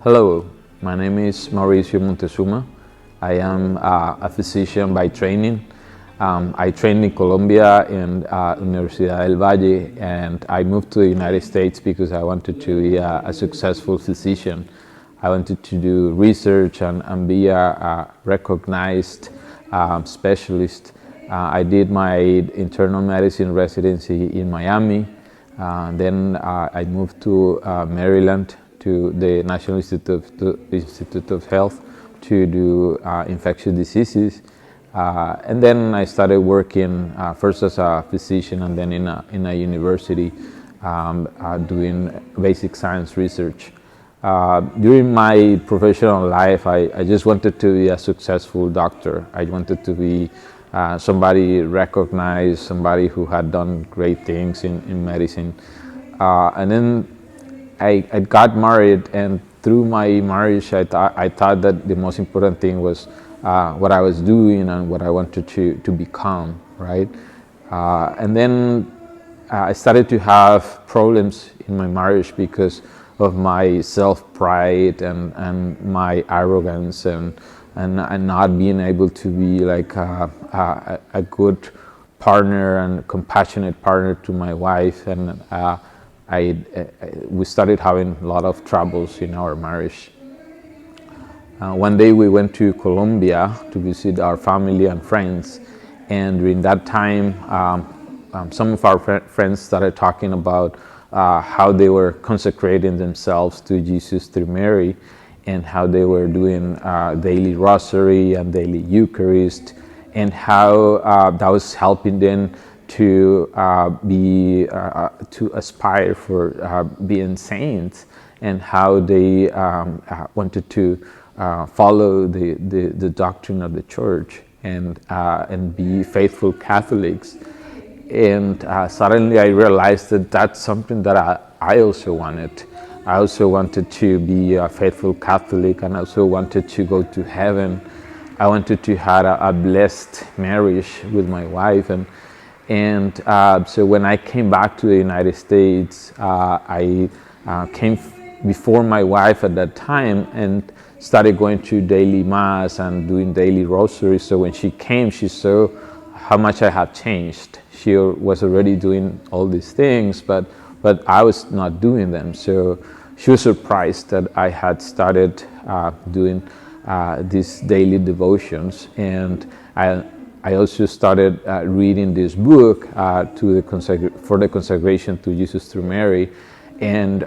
Hello, my name is Mauricio Montezuma. I am a physician by training. I trained in Colombia in Universidad del Valle, and I moved to the United States because I wanted to be a successful physician. I wanted to do research and be a recognized specialist. I did my internal medicine residency in Miami. Then I moved to Maryland to the National Institute of Health to do infectious diseases. And then I started working first as a physician and then in a university doing basic science research. During my professional life, I just wanted to be a successful doctor. I wanted to be somebody recognized, somebody who had done great things in medicine. And then I got married, and through my marriage, I thought that the most important thing was what I was doing and what I wanted to become, right? And then I started to have problems in my marriage because of my self-pride and my arrogance and not being able to be like a good partner and compassionate partner to my wife, and we started having a lot of troubles in our marriage. One day we went to Colombia to visit our family and friends, and during that time some of our friends started talking about how they were consecrating themselves to Jesus through Mary, and how they were doing daily rosary and daily Eucharist, and how that was helping them to aspire for being saints, and how they wanted to follow the doctrine of the church and be faithful Catholics. And suddenly I realized that that's something that I also wanted. I also wanted to be a faithful Catholic, and I also wanted to go to heaven. I wanted to have a blessed marriage with my wife, and so when I came back to the United States, I came before my wife at that time and started going to daily mass and doing daily rosary. So when she came, she saw how much I had changed. She was already doing all these things, but I was not doing them. So she was surprised that I had started doing these daily devotions, and I also started reading this book for the consecration to Jesus through Mary, and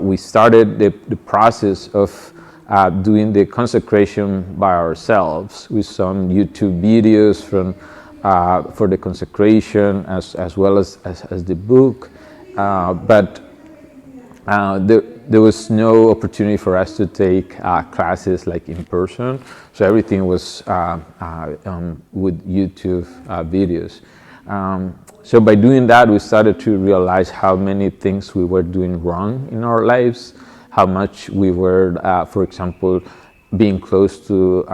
we started the process of doing the consecration by ourselves with some YouTube videos for the consecration as well as the book, but there was no opportunity for us to take classes like in person, so everything was with YouTube videos. So by doing that, we started to realize how many things we were doing wrong in our lives, how much we were, for example, being close to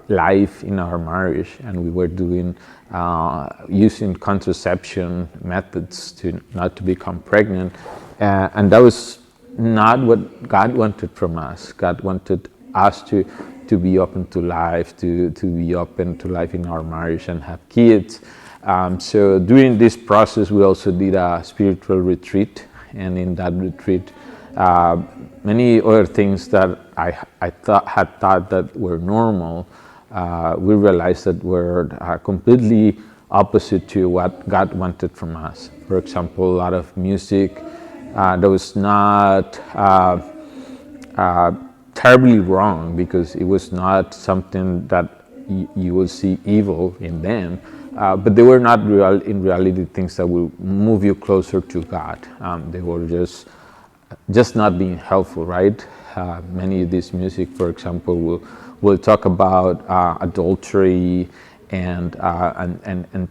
life in our marriage, and we were doing using contraception methods not to become pregnant, and that was not what God wanted from us. God wanted us to be open to life, to be open to life in our marriage and have kids. So during this process, we also did a spiritual retreat, and in that retreat, many other things that I had thought that were normal, we realized that were completely opposite to what God wanted from us. For example, a lot of music that was not terribly wrong, because it was not something that you will see evil in them, but they were not in reality things that will move you closer to God. They were just not being helpful, right? Many of this music, for example, will talk about adultery and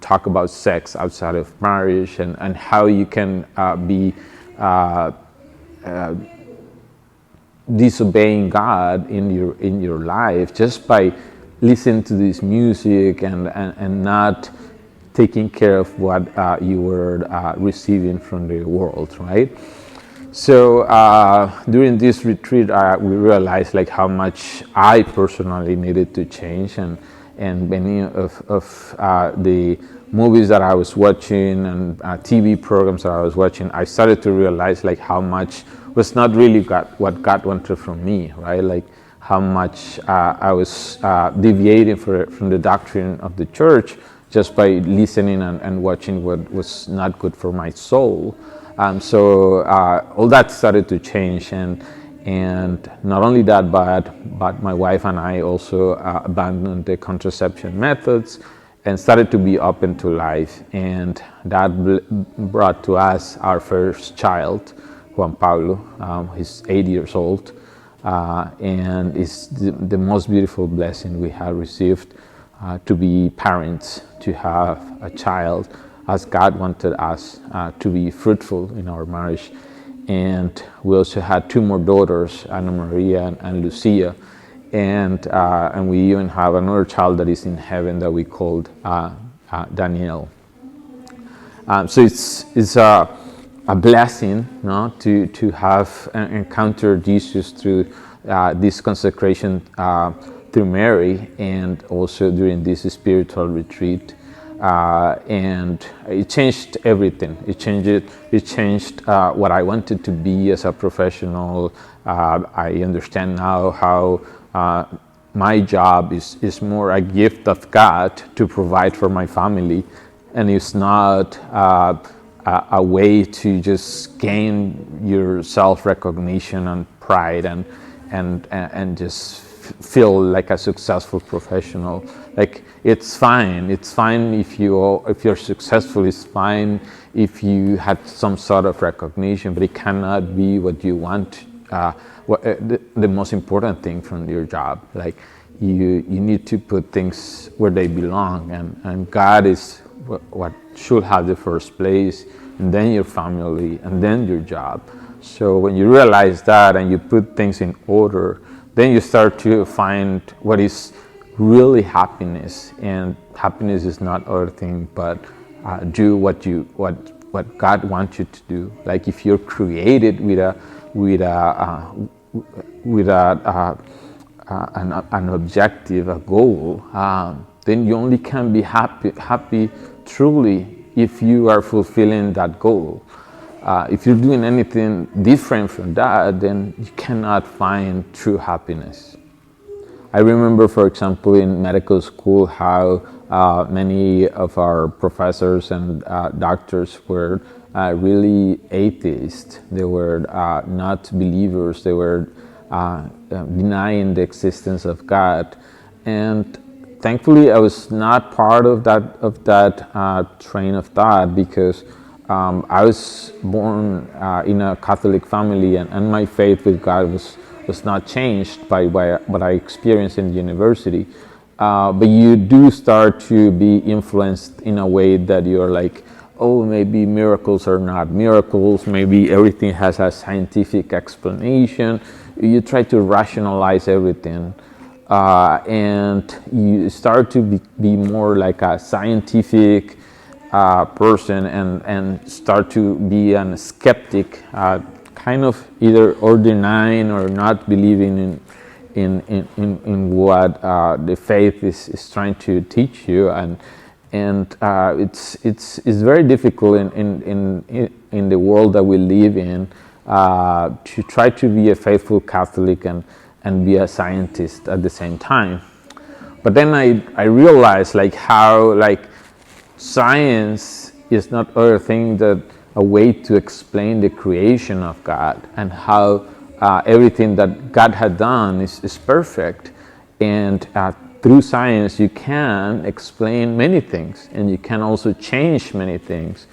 talk about sex outside of marriage, and how you can be disobeying God in your life just by listening to this music and not taking care of what you were receiving from the world, right? So during this retreat, we realized like how much I personally needed to change, and many of the movies that I was watching and TV programs that I was watching, I started to realize like how much was not really what God wanted from me, right? Like how much I was deviating from the doctrine of the church just by listening and watching what was not good for my soul. So all that started to change, and not only that, but my wife and I also abandoned the contraception methods and started to be open to life, and that brought to us our first child, Juan Pablo. He's 8 years old, and it's the most beautiful blessing we have received, to be parents, to have a child as God wanted us, to be fruitful in our marriage. And we also had 2 more daughters, Ana Maria and Lucia, and we even have another child that is in heaven that we called Daniel. So it's a blessing, no, to have encountered Jesus through this consecration through Mary, and also during this spiritual retreat. And it changed everything. It changed what I wanted to be as a professional. I understand now how my job is more a gift of God to provide for my family, and it's not a way to just gain your self-recognition and pride and just feel like a successful professional. Like it's fine if you're successful. It's fine if you had some sort of recognition, but it cannot be what you want. The most important thing from your job. Like you need to put things where they belong, and God is what should have the first place, and then your family, and then your job. So when you realize that and you put things in order, then you start to find what is really happiness. And happiness is not other thing but do what God wants you to do. Like if you're created with an objective, a goal, then you only can be happy truly if you are fulfilling that goal. If you're doing anything different from that, then you cannot find true happiness. I remember, for example, in medical school, how many of our professors and doctors were really atheists. They were not believers. They were denying the existence of God. And thankfully, I was not part of that train of thought, because I was born in a Catholic family, and my faith with God was not changed by what I experienced in the university. But you do start to be influenced in a way that you're like, oh, maybe miracles are not miracles. Maybe everything has a scientific explanation. You try to rationalize everything. And you start to be more like a scientific person, and start to be a skeptic, kind of either or denying or not believing in what the faith is trying to teach you, and it's very difficult in the world that we live in to try to be a faithful Catholic and be a scientist at the same time. But then I realized like how science is not other thing than a way to explain the creation of God, and how everything that God had done is perfect. And through science you can explain many things, and you can also change many things.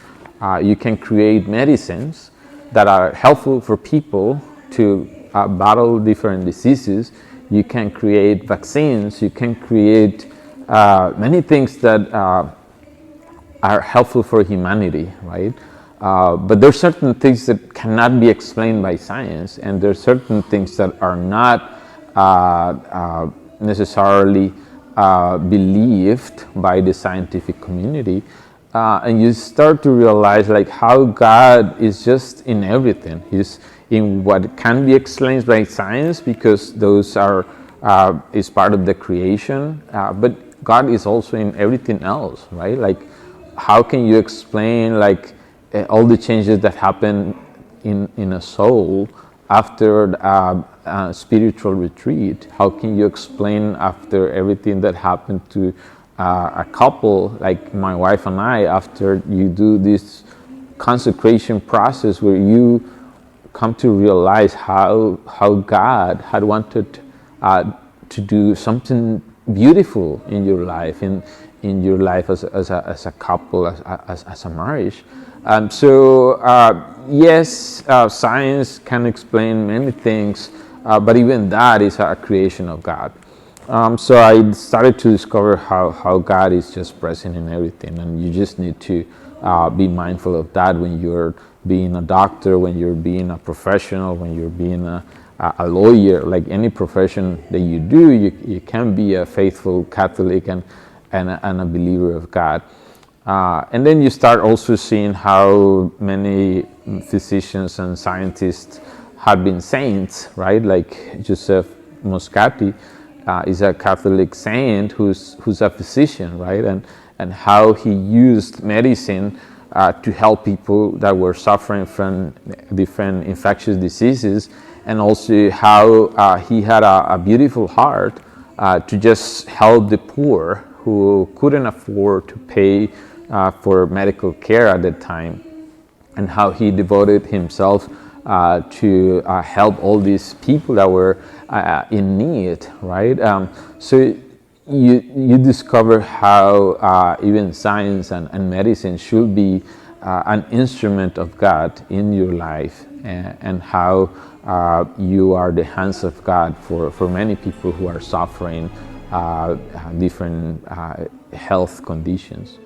You can create medicines that are helpful for people to battle different diseases. You can create vaccines. You can create many things that are helpful for humanity, right? But there are certain things that cannot be explained by science, and there are certain things that are not necessarily believed by the scientific community. and you start to realize like how God is just in everything. He's in what can be explained by science because those are is part of the creation, but God is also in everything else, right? Like, how can you explain like all the changes that happen in a soul after a spiritual retreat? How can you explain after everything that happened to a couple like my wife and I after you do this consecration process where you come to realize how God had wanted to do something beautiful in your life, in your life as a couple, as a marriage. Yes, science can explain many things, but even that is a creation of God. So I started to discover how God is just present in everything, and you just need to be mindful of that when you're being a doctor, when you're being a professional, when you're being a lawyer. Like any profession that you do, you can be a faithful Catholic and a believer of God. And then you start also seeing how many physicians and scientists have been saints, right? Like Joseph Moscati is a Catholic saint who's a physician, right? And how he used medicine to help people that were suffering from different infectious diseases, and also how he had a beautiful heart to just help the poor who couldn't afford to pay for medical care at the time, and how he devoted himself to help all these people that were in need, right? So you discover how even science and medicine should be an instrument of God in your life, and how you are the hands of God for many people who are suffering different health conditions.